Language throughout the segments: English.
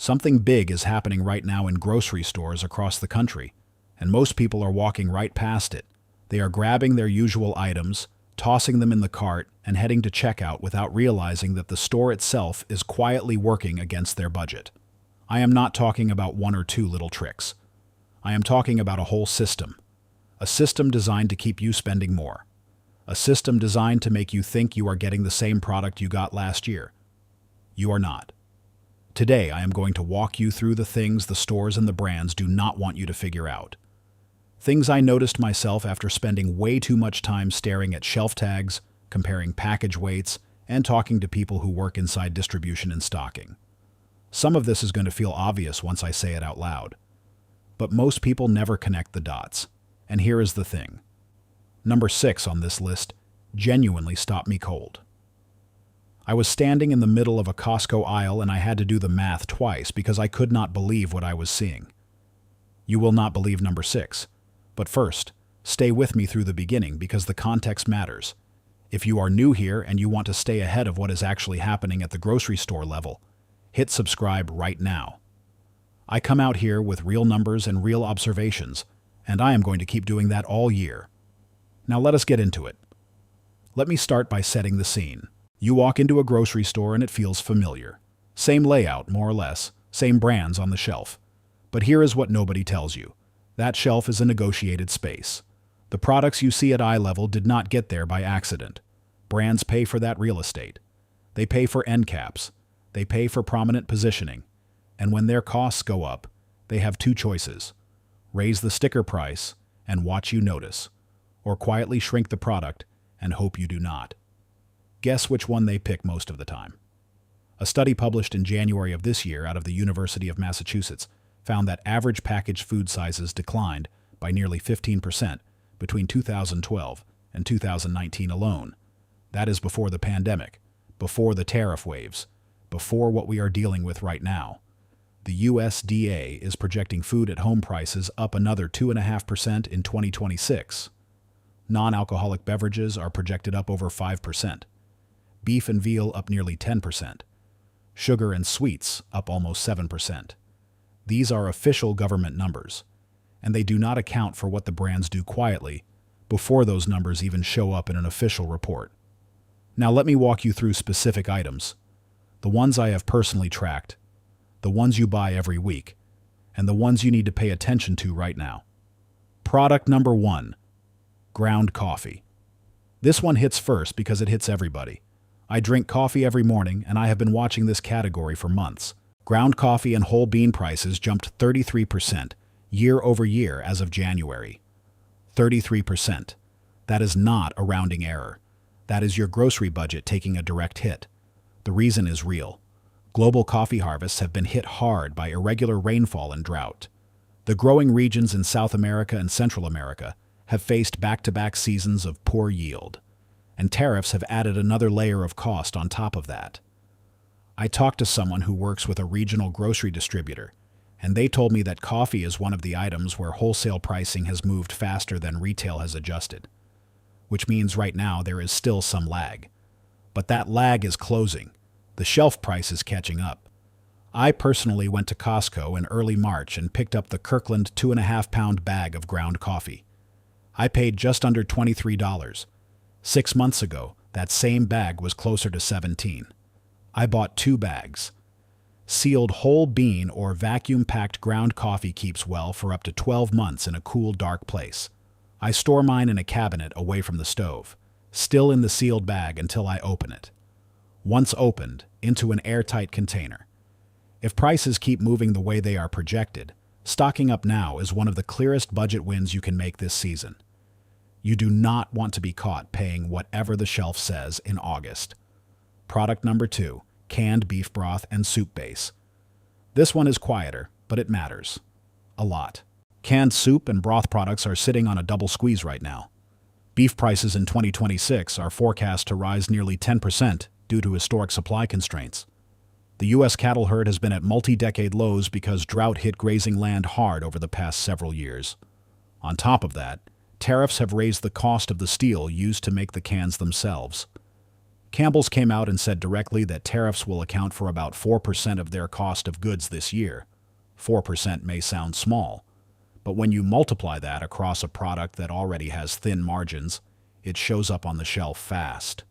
Something big is happening right now in grocery stores across the country, and most people are walking right past it. They are grabbing their usual items, tossing them in the cart, and heading to checkout without realizing that the store itself is quietly working against their budget. I am not talking about one or two little tricks. I am talking about a whole system. A system designed to keep you spending more. A system designed to make you think you are getting the same product you got last year. You are not. Today, I am going to walk you through the things the stores and the brands do not want you to figure out. Things I noticed myself after spending way too much time staring at shelf tags, comparing package weights, and talking to people who work inside distribution and stocking. Some of this is going to feel obvious once I say it out loud. But most people never connect the dots. And here is the thing. Number 6 on this list genuinely stopped me cold. I was standing in the middle of a Costco aisle and I had to do the math twice because I could not believe what I was seeing. You will not believe number 6. But first, stay with me through the beginning because the context matters. If you are new here and you want to stay ahead of what is actually happening at the grocery store level, hit subscribe right now. I come out here with real numbers and real observations, and I am going to keep doing that all year. Now let us get into it. Let me start by setting the scene. You walk into a grocery store and it feels familiar. Same layout, more or less, same brands on the shelf. But here is what nobody tells you. That shelf is a negotiated space. The products you see at eye level did not get there by accident. Brands pay for that real estate. They pay for end caps. They pay for prominent positioning. And when their costs go up, they have two choices. Raise the sticker price and watch you notice, or quietly shrink the product and hope you do not. Guess which one they pick most of the time. A study published in January of this year out of the University of Massachusetts found that average packaged food sizes declined by nearly 15% between 2012 and 2019 alone. That is before the pandemic, before the tariff waves, before what we are dealing with right now. The USDA is projecting food at home prices up another 2.5% in 2026. Non-alcoholic beverages are projected up over 5%. Beef and veal up nearly 10%. Sugar and sweets up almost 7%. These are official government numbers, and they do not account for what the brands do quietly before those numbers even show up in an official report. Now let me walk you through specific items, the ones I have personally tracked, the ones you buy every week, and the ones you need to pay attention to right now. Product number 1, ground coffee. This one hits first because it hits everybody. I drink coffee every morning, and I have been watching this category for months. Ground coffee and whole bean prices jumped 33% year over year as of January. 33%. That is not a rounding error. That is your grocery budget taking a direct hit. The reason is real. Global coffee harvests have been hit hard by irregular rainfall and drought. The growing regions in South America and Central America have faced back-to-back seasons of poor yield, and tariffs have added another layer of cost on top of that. I talked to someone who works with a regional grocery distributor, and they told me that coffee is one of the items where wholesale pricing has moved faster than retail has adjusted, which means right now there is still some lag. But that lag is closing. The shelf price is catching up. I personally went to Costco in early March and picked up the Kirkland 2.5-pound bag of ground coffee. I paid just under $23. 6 months ago, that same bag was closer to $17. I bought 2 bags. Sealed whole bean or vacuum-packed ground coffee keeps well for up to 12 months in a cool, dark place. I store mine in a cabinet away from the stove, still in the sealed bag until I open it. Once opened, into an airtight container. If prices keep moving the way they are projected, stocking up now is one of the clearest budget wins you can make this season. You do not want to be caught paying whatever the shelf says in August. Product number 2, canned beef broth and soup base. This one is quieter, but it matters. A lot. Canned soup and broth products are sitting on a double squeeze right now. Beef prices in 2026 are forecast to rise nearly 10% due to historic supply constraints. The U.S. cattle herd has been at multi-decade lows because drought hit grazing land hard over the past several years. On top of that, tariffs have raised the cost of the steel used to make the cans themselves. Campbell's came out and said directly that tariffs will account for about 4% of their cost of goods this year. 4% may sound small, but when you multiply that across a product that already has thin margins, it shows up on the shelf fast.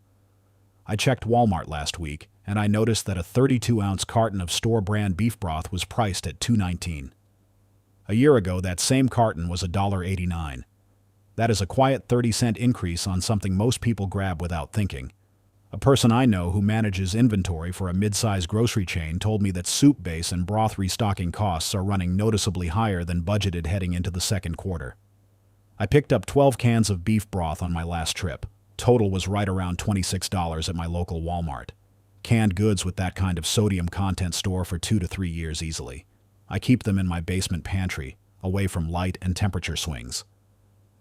I checked Walmart last week, and I noticed that a 32-ounce carton of store-brand beef broth was priced at $2.19. A year ago, that same carton was $1.89. That is a quiet 30-cent increase on something most people grab without thinking. A person I know who manages inventory for a mid-size grocery chain told me that soup base and broth restocking costs are running noticeably higher than budgeted heading into the second quarter. I picked up 12 cans of beef broth on my last trip. Total was right around $26 at my local Walmart. Canned goods with that kind of sodium content store for 2 to 3 years easily. I keep them in my basement pantry, away from light and temperature swings.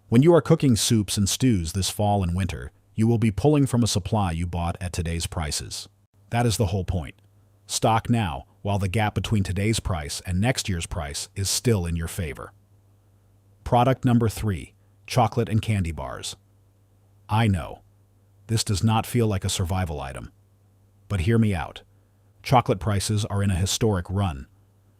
When you are cooking soups and stews this fall and winter, you will be pulling from a supply you bought at today's prices. That is the whole point. Stock now, while the gap between today's price and next year's price is still in your favor. Product number 3, chocolate and candy bars. I know, this does not feel like a survival item. But hear me out. Chocolate prices are in a historic run.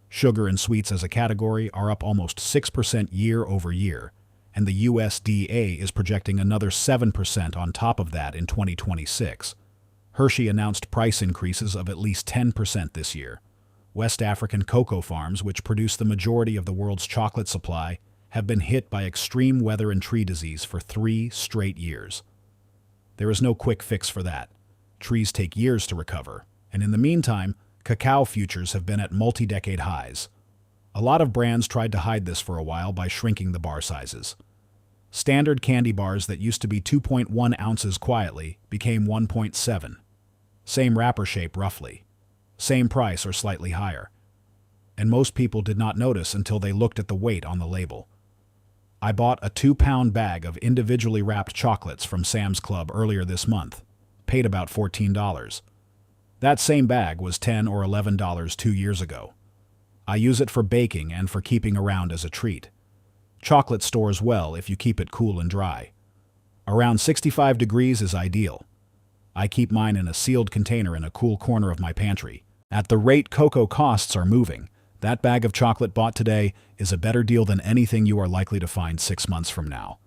Sugar and sweets as a category are up almost 6% year over year, and the USDA is projecting another 7% on top of that in 2026. Hershey announced price increases of at least 10% this year. West African cocoa farms, which produce the majority of the world's chocolate supply, have been hit by extreme weather and tree disease for 3 straight years. There is no quick fix for that. Trees take years to recover, and in the meantime, cacao futures have been at multi-decade highs. A lot of brands tried to hide this for a while by shrinking the bar sizes. Standard candy bars that used to be 2.1 ounces quietly became 1.7. Same wrapper shape roughly. Same price or slightly higher. And most people did not notice until they looked at the weight on the label. I bought a 2-pound bag of individually wrapped chocolates from Sam's Club earlier this month. Paid about $14. That same bag was $10 or $11 2 years ago. I use it for baking and for keeping around as a treat. Chocolate stores well if you keep it cool and dry. Around 65 degrees is ideal. I keep mine in a sealed container in a cool corner of my pantry. At the rate cocoa costs are moving, that bag of chocolate bought today is a better deal than anything you are likely to find 6 months from now.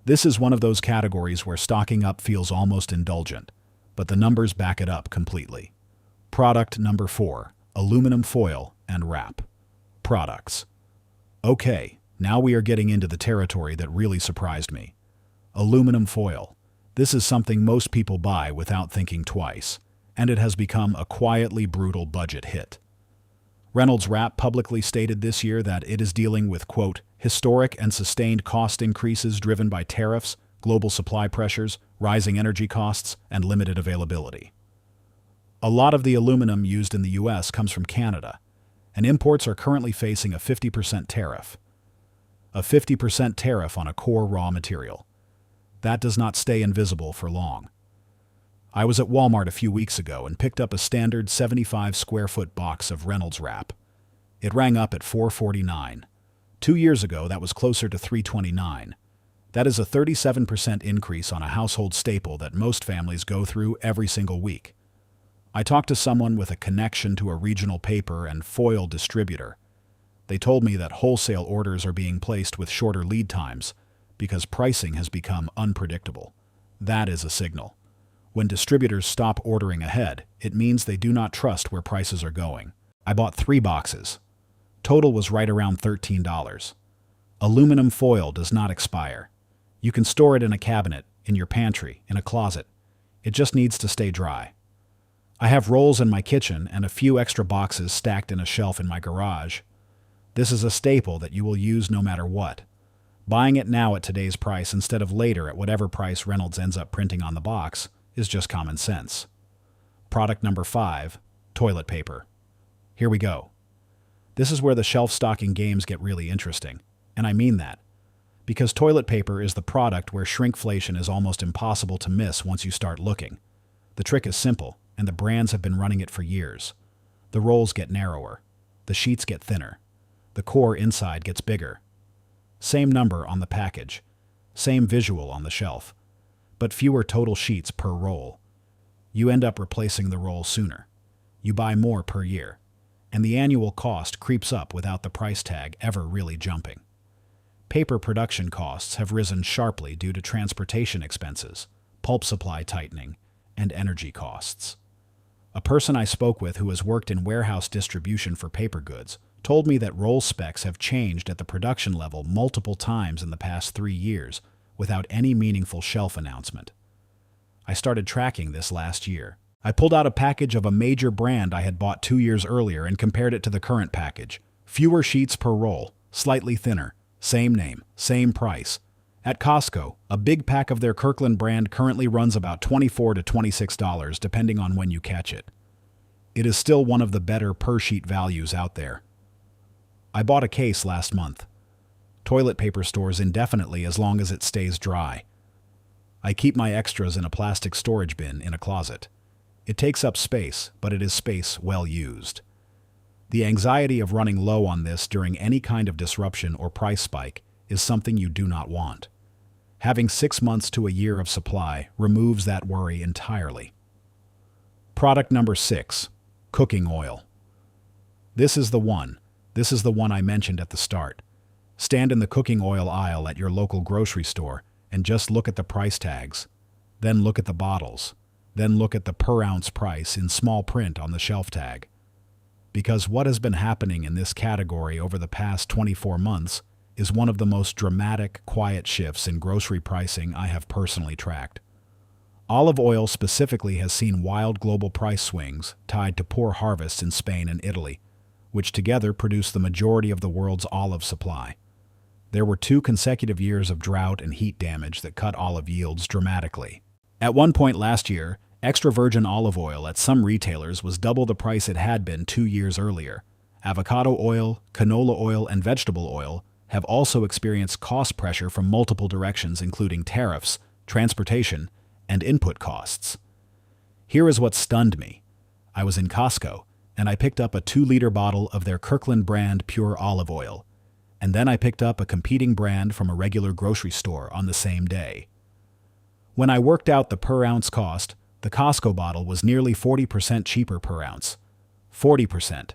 This is one of those categories where stocking up feels almost indulgent, but the numbers back it up completely. Product number 4, aluminum foil and wrap. Products. Okay, now we are getting into the territory that really surprised me. Aluminum foil. This is something most people buy without thinking twice, and it has become a quietly brutal budget hit. Reynolds Wrap publicly stated this year that it is dealing with, quote, historic and sustained cost increases driven by tariffs, global supply pressures, rising energy costs, and limited availability. A lot of the aluminum used in the U.S. comes from Canada, and imports are currently facing a 50% tariff. A 50% tariff on a core raw material. That does not stay invisible for long. I was at Walmart a few weeks ago and picked up a standard 75 square foot box of Reynolds Wrap. It rang up at $4.49. 2 years ago, that was closer to $3.29. That is a 37% increase on a household staple that most families go through every single week. I talked to someone with a connection to a regional paper and foil distributor. They told me that wholesale orders are being placed with shorter lead times because pricing has become unpredictable. That is a signal. When distributors stop ordering ahead, it means they do not trust where prices are going. I bought 3 boxes. Total was right around $13. Aluminum foil does not expire. You can store it in a cabinet, in your pantry, in a closet. It just needs to stay dry. I have rolls in my kitchen and a few extra boxes stacked in a shelf in my garage. This is a staple that you will use no matter what. Buying it now at today's price instead of later at whatever price Reynolds ends up printing on the box is just common sense. Product number 5, toilet paper. Here we go. This is where the shelf-stocking games get really interesting, and I mean that. Because toilet paper is the product where shrinkflation is almost impossible to miss once you start looking. The trick is simple, and the brands have been running it for years. The rolls get narrower. The sheets get thinner. The core inside gets bigger. Same number on the package. Same visual on the shelf. But fewer total sheets per roll. You end up replacing the roll sooner. You buy more per year, and the annual cost creeps up without the price tag ever really jumping. Paper production costs have risen sharply due to transportation expenses, pulp supply tightening, and energy costs. A person I spoke with who has worked in warehouse distribution for paper goods told me that roll specs have changed at the production level multiple times in the past 3 years without any meaningful shelf announcement. I started tracking this last year. I pulled out a package of a major brand I had bought 2 years earlier and compared it to the current package. Fewer sheets per roll, slightly thinner, same name, same price. At Costco, a big pack of their Kirkland brand currently runs about $24 to $26 depending on when you catch it. It is still one of the better per-sheet values out there. I bought a case last month. Toilet paper stores indefinitely as long as it stays dry. I keep my extras in a plastic storage bin in a closet. It takes up space, but it is space well used. The anxiety of running low on this during any kind of disruption or price spike is something you do not want. Having 6 months to a year of supply removes that worry entirely. Product number 6, cooking oil. This is the one I mentioned at the start. Stand in the cooking oil aisle at your local grocery store and just look at the price tags. Then look at the bottles. Then look at the per ounce price in small print on the shelf tag. Because what has been happening in this category over the past 24 months is one of the most dramatic, quiet shifts in grocery pricing I have personally tracked. Olive oil specifically has seen wild global price swings tied to poor harvests in Spain and Italy, which together produce the majority of the world's olive supply. There were 2 consecutive years of drought and heat damage that cut olive yields dramatically. At one point last year, extra virgin olive oil at some retailers was double the price it had been 2 years earlier. Avocado oil, canola oil, and vegetable oil have also experienced cost pressure from multiple directions, including tariffs, transportation, and input costs. Here is what stunned me. I was in Costco, and I picked up a 2-liter bottle of their Kirkland brand pure olive oil, and then I picked up a competing brand from a regular grocery store on the same day. When I worked out the per ounce cost, the Costco bottle was nearly 40% cheaper per ounce. 40%.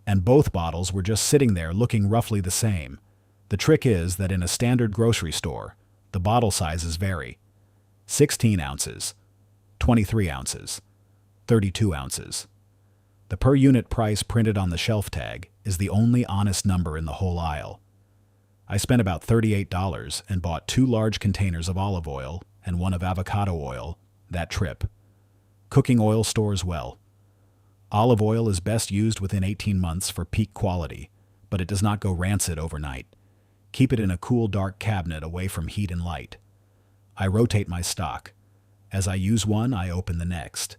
And both bottles were just sitting there looking roughly the same. The trick is that in a standard grocery store, the bottle sizes vary. 16 ounces, 23 ounces, 32 ounces. The per unit price printed on the shelf tag is the only honest number in the whole aisle. I spent about $38 and bought 2 large containers of olive oil and 1 of avocado oil that trip. Cooking oil stores well. Olive oil is best used within 18 months for peak quality, but it does not go rancid overnight. Keep it in a cool, dark cabinet away from heat and light. I rotate my stock. As I use one, I open the next.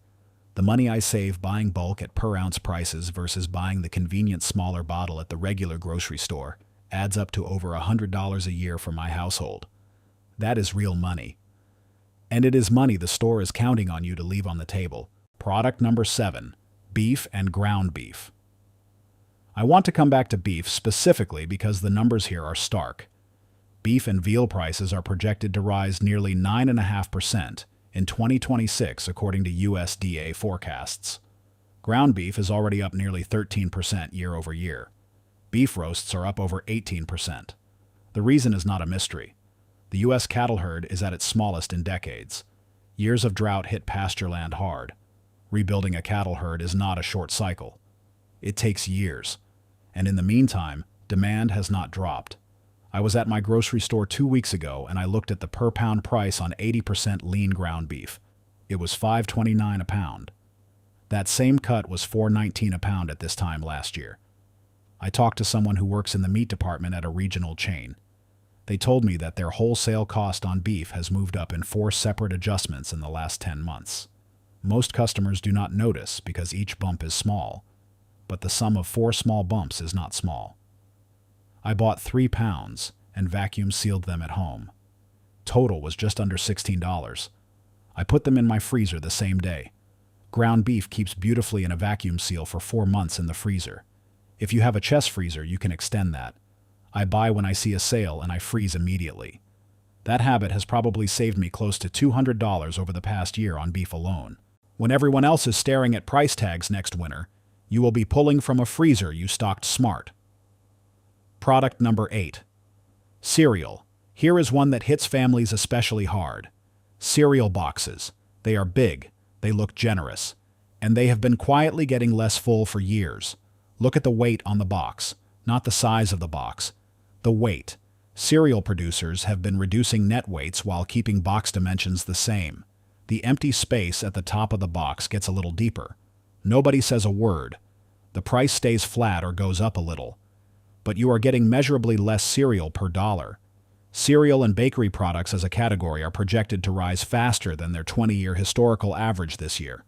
The money I save buying bulk at per ounce prices versus buying the convenient smaller bottle at the regular grocery store adds up to over $100 a year for my household. That is real money. And it is money the store is counting on you to leave on the table. Product number 7, beef and ground beef. I want to come back to beef specifically because the numbers here are stark. Beef and veal prices are projected to rise nearly 9.5% in 2026 according to USDA forecasts. Ground beef is already up nearly 13% year over year. Beef roasts are up over 18%. The reason is not a mystery. The U.S. cattle herd is at its smallest in decades. Years of drought hit pasture land hard. Rebuilding a cattle herd is not a short cycle. It takes years. And in the meantime, demand has not dropped. I was at my grocery store 2 weeks ago and I looked at the per pound price on 80% lean ground beef. It was $5.29 a pound. That same cut was $4.19 a pound at this time last year. I talked to someone who works in the meat department at a regional chain. They told me that their wholesale cost on beef has moved up in 4 separate adjustments in the last 10 months. Most customers do not notice because each bump is small, but the sum of 4 small bumps is not small. I bought 3 pounds and vacuum sealed them at home. Total was just under $16. I put them in my freezer the same day. Ground beef keeps beautifully in a vacuum seal for 4 months in the freezer. If you have a chest freezer, you can extend that. I buy when I see a sale and I freeze immediately. That habit has probably saved me close to $200 over the past year on beef alone. When everyone else is staring at price tags next winter, you will be pulling from a freezer you stocked smart. Product number 8. Cereal. Here is one that hits families especially hard. Cereal boxes. They are big, they look generous, and they have been quietly getting less full for years. Look at the weight on the box, not the size of the box. The weight. Cereal producers have been reducing net weights while keeping box dimensions the same. The empty space at the top of the box gets a little deeper. Nobody says a word. The price stays flat or goes up a little. But you are getting measurably less cereal per dollar. Cereal and bakery products as a category are projected to rise faster than their 20-year historical average this year.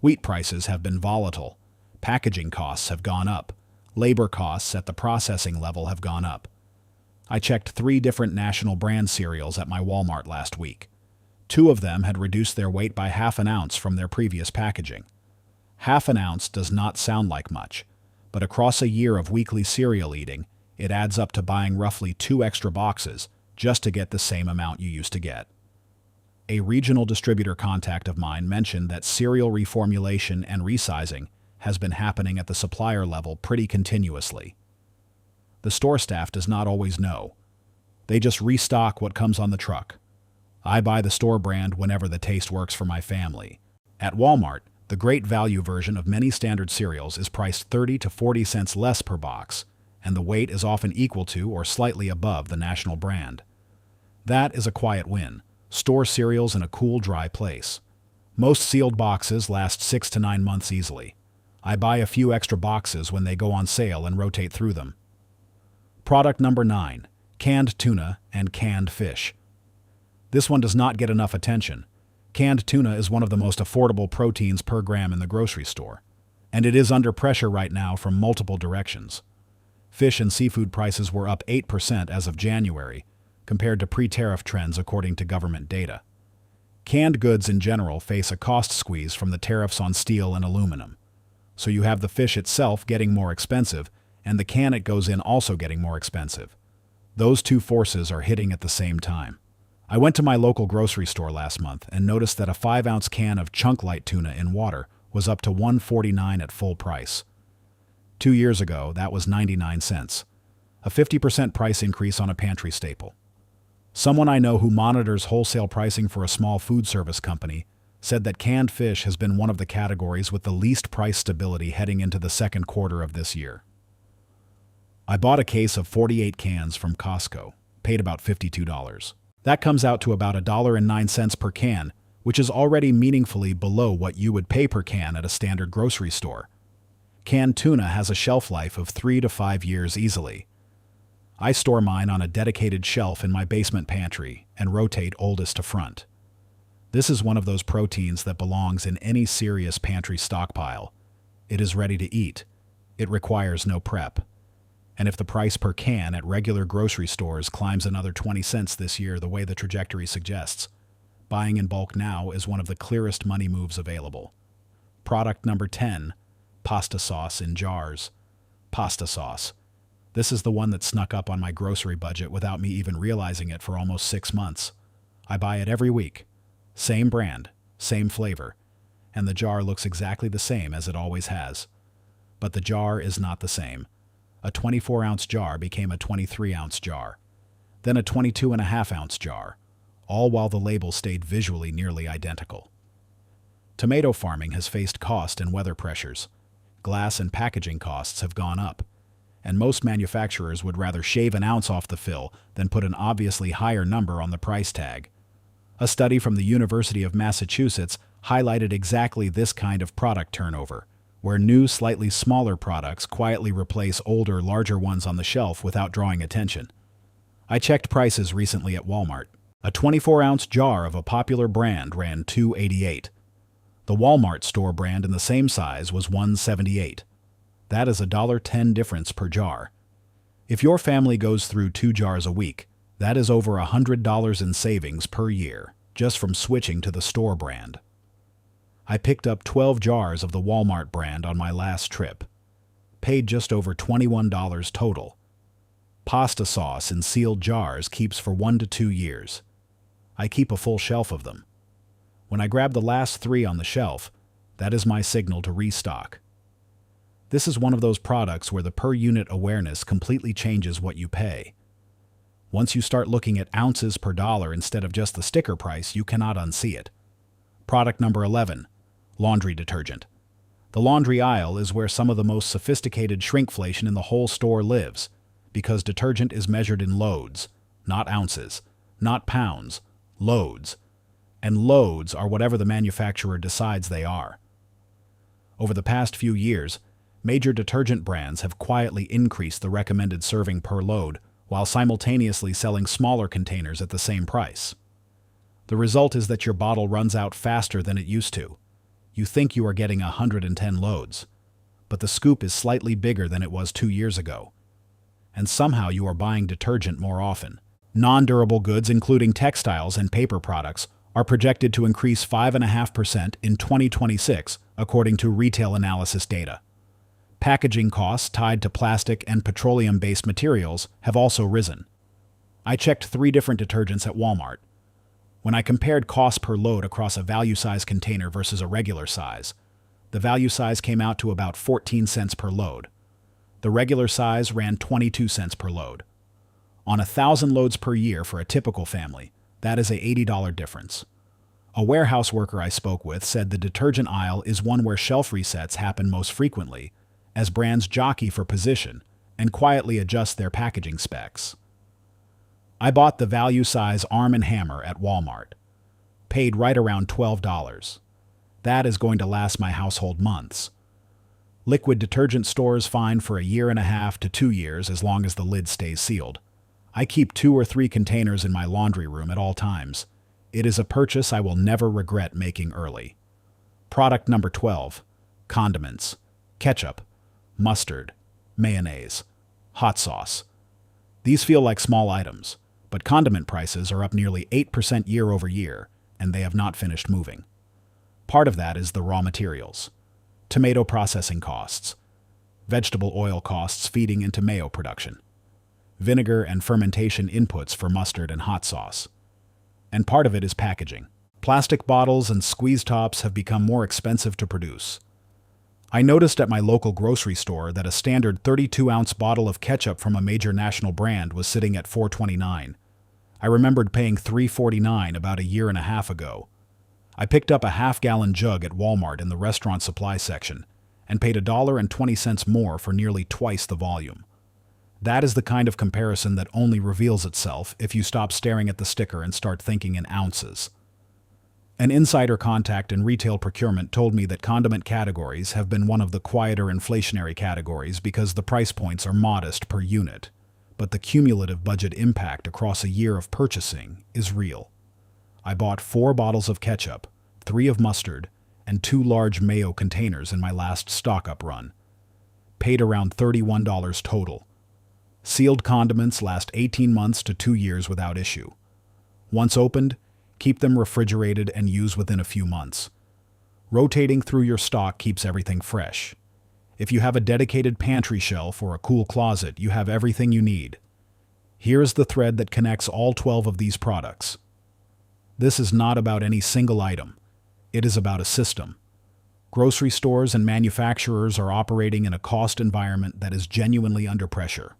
Wheat prices have been volatile. Packaging costs have gone up. Labor costs at the processing level have gone up. I checked 3 different national brand cereals at my Walmart last week. 2 of them had reduced their weight by half an ounce from their previous packaging. Half an ounce does not sound like much, but across a year of weekly cereal eating, it adds up to buying roughly 2 extra boxes just to get the same amount you used to get. A regional distributor contact of mine mentioned that cereal reformulation and resizing has been happening at the supplier level pretty continuously. The store staff does not always know. They just restock what comes on the truck. I buy the store brand whenever the taste works for my family. At Walmart, the great value version of many standard cereals is priced 30 to 40 cents less per box, and the weight is often equal to or slightly above the national brand. That is a quiet win. Store cereals in a cool, dry place. Most sealed boxes last 6 to 9 months easily. I buy a few extra boxes when they go on sale and rotate through them. Product number 9. Canned tuna and canned fish. This one does not get enough attention. Canned tuna is one of the most affordable proteins per gram in the grocery store, and it is under pressure right now from multiple directions. Fish and seafood prices were up 8% as of January, compared to pre-tariff trends according to government data. Canned goods in general face a cost squeeze from the tariffs on steel and aluminum. So you have the fish itself getting more expensive, and the can it goes in also getting more expensive. Those 2 forces are hitting at the same time. I went to my local grocery store last month and noticed that a 5-ounce can of chunk light tuna in water was up to $1.49 at full price. 2 years ago, that was 99 cents. A 50% price increase on a pantry staple. Someone I know who monitors wholesale pricing for a small food service company said that canned fish has been one of the categories with the least price stability heading into the second quarter of this year. I bought a case of 48 cans from Costco, paid about $52. That comes out to about $1.09 per can, which is already meaningfully below what you would pay per can at a standard grocery store. Canned tuna has a shelf life of 3 to 5 years easily. I store mine on a dedicated shelf in my basement pantry and rotate oldest to front. This is one of those proteins that belongs in any serious pantry stockpile. It is ready to eat. It requires no prep. And if the price per can at regular grocery stores climbs another 20 cents this year the way the trajectory suggests, buying in bulk now is one of the clearest money moves available. Product number 10. Pasta sauce in jars. Pasta sauce. This is the one that snuck up on my grocery budget without me even realizing it for almost 6 months. I buy it every week. Same brand, same flavor, and the jar looks exactly the same as it always has. But the jar is not the same. A 24-ounce jar became a 23-ounce jar, then a 22.5-ounce jar, all while the label stayed visually nearly identical. Tomato farming has faced cost and weather pressures. Glass and packaging costs have gone up, and most manufacturers would rather shave an ounce off the fill than put an obviously higher number on the price tag. A study from the University of Massachusetts highlighted exactly this kind of product turnover, where new, slightly smaller products quietly replace older, larger ones on the shelf without drawing attention. I checked prices recently at Walmart. A 24-ounce jar of a popular brand ran $2.88. The Walmart store brand in the same size was $1.78. That is a $1.10 difference per jar. If your family goes through 2 jars a week, that is over $100 in savings per year, just from switching to the store brand. I picked up 12 jars of the Walmart brand on my last trip. Paid just over $21 total. Pasta sauce in sealed jars keeps for 1 to 2 years. I keep a full shelf of them. When I grabbed the last 3 on the shelf, That is my signal to restock. This is one of those products where the per-unit awareness completely changes what you pay. Once you start looking at ounces per dollar instead of just the sticker price, you cannot unsee it. Product number 11. Laundry detergent. The laundry aisle is where some of the most sophisticated shrinkflation in the whole store lives, because detergent is measured in loads, not ounces, not pounds, loads. And loads are whatever the manufacturer decides they are. Over the past few years, major detergent brands have quietly increased the recommended serving per load while simultaneously selling smaller containers at the same price. The result is that your bottle runs out faster than it used to. You think you are getting 110 loads, but the scoop is slightly bigger than it was 2 years ago. And somehow you are buying detergent more often. Non-durable goods, including textiles and paper products, are projected to increase 5.5% in 2026, according to retail analysis data. Packaging costs tied to plastic and petroleum-based materials have also risen. I checked 3 different detergents at Walmart. When I compared cost per load across a value-size container versus a regular size, the value size came out to about 14 cents per load. The regular size ran 22 cents per load. On 1,000 loads per year for a typical family, that is a $80 difference. A warehouse worker I spoke with said the detergent aisle is one where shelf resets happen most frequently, as brands jockey for position and quietly adjust their packaging specs. I bought the value-size Arm & Hammer at Walmart. Paid right around $12. That is going to last my household months. Liquid detergent stores fine for 1.5 to 2 years as long as the lid stays sealed. I keep 2 or 3 containers in my laundry room at all times. It is a purchase I will never regret making early. Product number 12. Condiments. Ketchup, mustard, mayonnaise, hot sauce. These feel like small items, but condiment prices are up nearly 8% year over year, and they have not finished moving. Part of that is the raw materials. Tomato processing costs, vegetable oil costs feeding into mayo production, vinegar and fermentation inputs for mustard and hot sauce. And part of it is packaging. Plastic bottles and squeeze tops have become more expensive to produce. I noticed at my local grocery store that a standard 32-ounce bottle of ketchup from a major national brand was sitting at $4.29. I remembered paying $3.49 about 1.5 years ago. I picked up a half-gallon jug at Walmart in the restaurant supply section and paid $1.20 more for nearly twice the volume. That is the kind of comparison that only reveals itself if you stop staring at the sticker and start thinking in ounces. An insider contact in retail procurement told me that condiment categories have been one of the quieter inflationary categories because the price points are modest per unit, but the cumulative budget impact across a year of purchasing is real. I bought 4 bottles of ketchup, 3 of mustard, and 2 large mayo containers in my last stock-up run. Paid around $31 total. Sealed condiments last 18 months to 2 years without issue. Once opened, keep them refrigerated and use within a few months. Rotating through your stock keeps everything fresh. If you have a dedicated pantry shelf or a cool closet, you have everything you need. Here is the thread that connects all 12 of these products. This is not about any single item. It is about a system. Grocery stores and manufacturers are operating in a cost environment that is genuinely under pressure.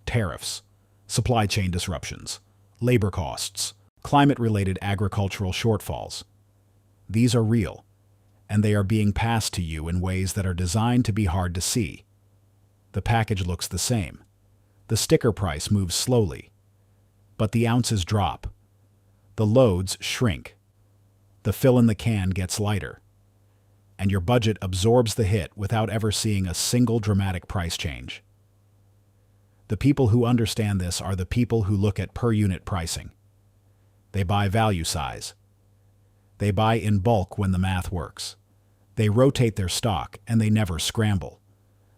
Tariffs, supply chain disruptions, labor costs, climate-related agricultural shortfalls. These are real, and they are being passed to you in ways that are designed to be hard to see. The package looks the same. The sticker price moves slowly, but the ounces drop. The loads shrink. The fill in the can gets lighter, and your budget absorbs the hit without ever seeing a single dramatic price change. The people who understand this are the people who look at per-unit pricing. They buy value size. They buy in bulk when the math works. They rotate their stock, and they never scramble.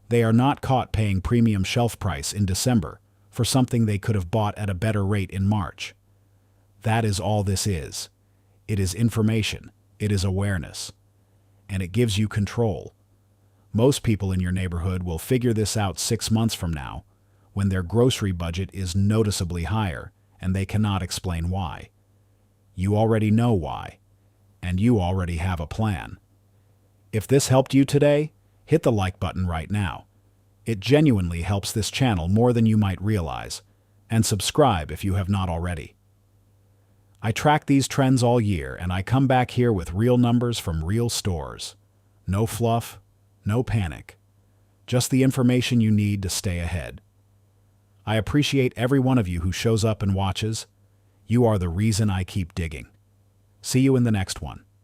They are not caught paying premium shelf price in December for something they could have bought at a better rate in March. That is all this is. It is information. It is awareness. And it gives you control. Most people in your neighborhood will figure this out 6 months from now, when their grocery budget is noticeably higher, and they cannot explain why. You already know why, and you already have a plan. If this helped you today, hit the like button right now. It genuinely helps this channel more than you might realize. And subscribe if you have not already. I track these trends all year, and I come back here with real numbers from real stores. No fluff, no panic. Just the information you need to stay ahead. I appreciate every one of you who shows up and watches. You are the reason I keep digging. See you in the next one.